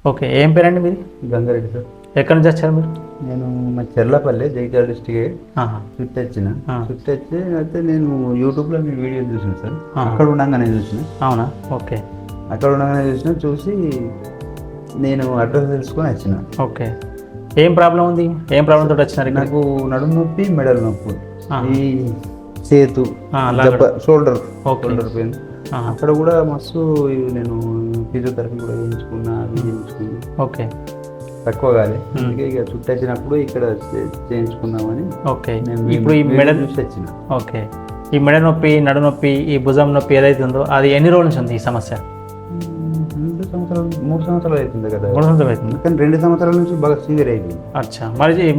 Okay, ఏం పేరండి మీది? గంగారెడ్డి సార్. ఎక్కడి నుంచి వచ్చారు మీరు? నేను మా చెర్లపల్లి జగిత్యాల డిస్టిక్ ఆహా. చుట్టూ వచ్చిన అయితే నేను యూట్యూబ్లో మీ వీడియో చూసిన సార్. అక్కడ ఉండగానే చూసిన. అవునా? ఓకే. అక్కడ ఉండగానే చూసి నేను అడ్రస్ తెలుసుకొని వచ్చిన. ఓకే, ఏం ప్రాబ్లం ఉంది? ఏం ప్రాబ్లం తోటి వచ్చినారు? నాకు నడుము నొప్పి, మెడలు నొప్పి, ఈ చేతు, షోల్డర్ పెయిన్. అక్కడ కూడా మస్తు నేను ఫిజియోథెరపీ కూడా చేయించుకున్నా, అవి చేయించుకున్నా. ఓకే, తక్కువ కాలే. అందుకే ఇక చుట్టూ వచ్చినప్పుడు ఇక్కడ చేయించుకుందామని. ఓకే, ఇప్పుడు ఈ మెడ చూసి వచ్చిన. ఓకే, ఈ మెడ నొప్పి, నడు నొప్పి, ఈ భుజం నొప్పి ఏదైతే ఉందో అది ఎన్ని రోజుల నుంచి ఉంది ఈ సమస్య? 3 సంవత్సరాలు అవుతుంది కదా. 3 సంవత్సరాలు అవుతుంది. కానీ 2 సంవత్సరాల నుంచి బాగా సీవియర్ అయిపోయింది. అచ్చా,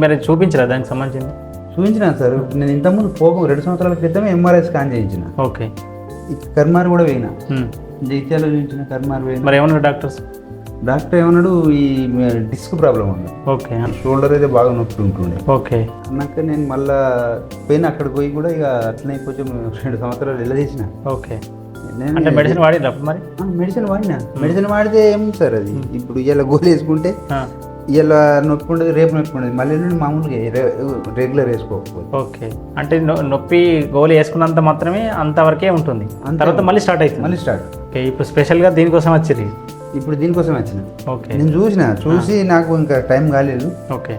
మరి చూపించరా దానికి సంబంధించింది? చూపించిన సార్. నేను ఇంతకుముందు 2 సంవత్సరాల క్రితమే ఎంఆర్ఐ స్కాన్ చేయించిన. ఓకే, కర్మార్ కూడా పోయినా, జైత్యాలో చూపించిన కర్మార్ పోయినా. మరి ఏమన్నారు డాక్టర్ ఏమన్నాడు, ఈ డిస్క్ ప్రాబ్లం ఉంది. ఓకే, షోల్డర్ అయితే బాగా నొప్పి ఉంటుండే. ఓకే, అన్నాక నేను మళ్ళా పోయినా, అక్కడికి పోయి కూడా ఇక అట్లనే కొంచెం 2 సంవత్సరాలు వెళ్ళదీసిన. ఓకే, అంటే మెడిసిన్ వాడిరా? మరి మెడిసిన్ వాడితే ఏముంది సార్, అది ఇప్పుడు ఇలా గోలు వేసుకుంటే ఇలా నొప్పి ఉండదు, రేపు నొప్పి ఉండదు, మళ్ళీ మామూలుగా రెగ్యులర్ వేసుకోకపోతే. ఓకే, అంటే నొప్పి గోళీ వేసుకున్నంత మాత్రమే అంతవరకే ఉంటుంది, తర్వాత మళ్ళీ స్టార్ట్ అవుతుంది. ఓకే, ఇప్పుడు స్పెషల్గా దీనికోసం వచ్చి ఇప్పుడు దీనికోసం వచ్చిన. ఓకే, నేను చూసి నాకు ఇంకా టైం కాలేదు. ఓకే,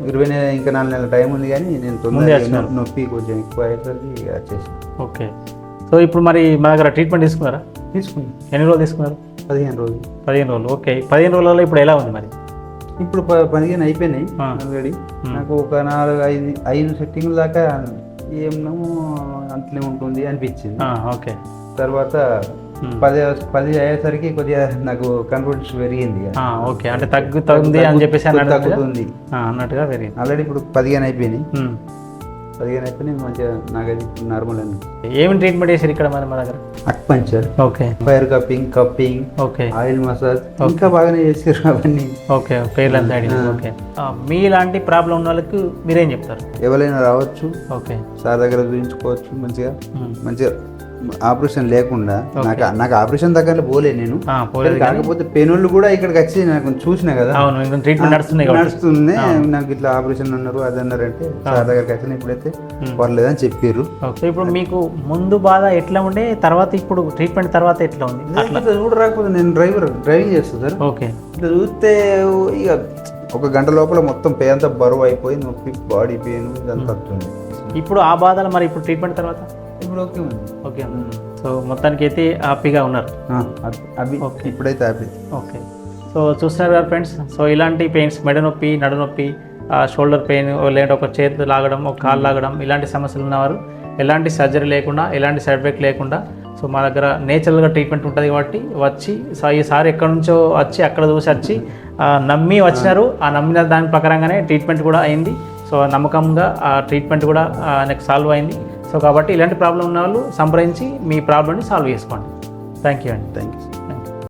4 నెలల టైం ఉంది, కానీ నేను తొందరగా నొప్పి కొంచెం ఎక్కువ అయ్యేసరికి వచ్చేసి. ఓకే, సో ఇప్పుడు మరి మా దగ్గర ట్రీట్మెంట్ తీసుకున్నారా? తీసుకున్నాను. ఎన్ని రోజులు తీసుకున్నారు? 15 రోజులు. 15 రోజులు. ఓకే, 15 రోజులలో ఇప్పుడు ఎలా ఉంది మరి? ఇప్పుడు 15 అయిపోయినాయి ఆల్రెడీ. నాకు ఒక 4-5 సెట్టింగ్ల దాకా ఏమో అంతనే ఉంటుంది అనిపించింది. ఓకే, తర్వాత 10 అయ్యేసరికి కొద్దిగా నాకు కాన్ఫిడెన్స్ పెరిగింది. ఓకే, అంటే తగ్గుతుంది అని చెప్పేసి తగ్గుతుంది అన్నట్టుగా పెరిగింది. ఆల్రెడీ ఇప్పుడు 15 అయిపోయినాయి. 15 అయిపోయినాయి, మంచిగా నాకైతే ఇప్పుడు నార్మల్ అండి. ఏమి ట్రీట్మెంట్ చేశారు ఇక్కడ మరి మా దగ్గర? Acupuncture, okay, fire cupping, okay, oil massage, ఇంకా బాగానే చేసారు అవన్నీ. ఓకే, పేర్లంతా అడిగి. ఓకే, మీలాంటి ప్రాబ్లం ఉన్న వాళ్ళకి మీరేం చెప్తారు? ఎవరైనా రావచ్చు. ఓకే, సార్ దగ్గర చూపించుకోవచ్చు. మంచిగా ఆపరేషన్ లేకుండా. నాకు ఆపరేషన్ దగ్గర పోలే నేను. కాకపోతే పెనుళ్ళు కూడా ఇక్కడికి వచ్చి నాకు చూసిన కదా, ట్రీట్మెంట్ నడుస్తుంది, నాకు ఇట్లా ఆపరేషన్ అన్నారు, అది అన్నారంటే సార్ దగ్గరికి వచ్చిన ఇప్పుడైతే పర్లేదని చెప్పారు. ఇప్పుడు మీకు ముందు బాధ ఎట్లా ఉండే, తర్వాత ఇప్పుడు ట్రీట్మెంట్ తర్వాత ఎట్లా ఉంది? అట్లా కూడా రాకపోతే నేను డ్రైవింగ్ చేస్తాను సార్. ఓకే, ఇట్లా చూస్తే ఇక 1 గంట లోపల మొత్తం పే అంతా బరువు అయిపోయి నొప్పి, బాడీ పెయిన్ ఇదంతా వస్తుంది. ఇప్పుడు ఆ బాధలు మరి ఇప్పుడు ట్రీట్మెంట్ తర్వాత ఇప్పుడు ఓకే ఉంది. ఓకే, సో మొత్తానికి అయితే హ్యాపీగా ఉన్నారు. ఇప్పుడైతే హ్యాపీ. ఓకే, సో చూస్తున్నారు కదా ఫ్రెండ్స్. సో ఇలాంటి పెయిన్స్, మెడ నొప్పి, నడు నొప్పి, షోల్డర్ పెయిన్, లేదంటే ఒక చేతి లాగడం, ఒక కాలు లాగడం, ఇలాంటి సమస్యలు ఉన్నవారు ఎలాంటి సర్జరీ లేకుండా, ఎలాంటి సైడ్ ఎఫెక్ట్ లేకుండా, సో మా దగ్గర నేచురల్గా ట్రీట్మెంట్ ఉంటుంది కాబట్టి వచ్చి ఈసారి ఎక్కడి నుంచో వచ్చి అక్కడ చూసి వచ్చి నమ్మి వచ్చినారు. ఆ నమ్మిన దాని ప్రకారంగానే ట్రీట్మెంట్ కూడా అయింది. సో నమ్మకంగా ఆ ట్రీట్మెంట్ కూడా నెక్స్ట్ సాల్వ్ అయింది. సో కాబట్టి ఇలాంటి ప్రాబ్లం ఉన్న వాళ్ళు సంప్రదించి మీ ప్రాబ్లమ్ని సాల్వ్ చేసుకోండి. థ్యాంక్ యూ అండి. Thank you.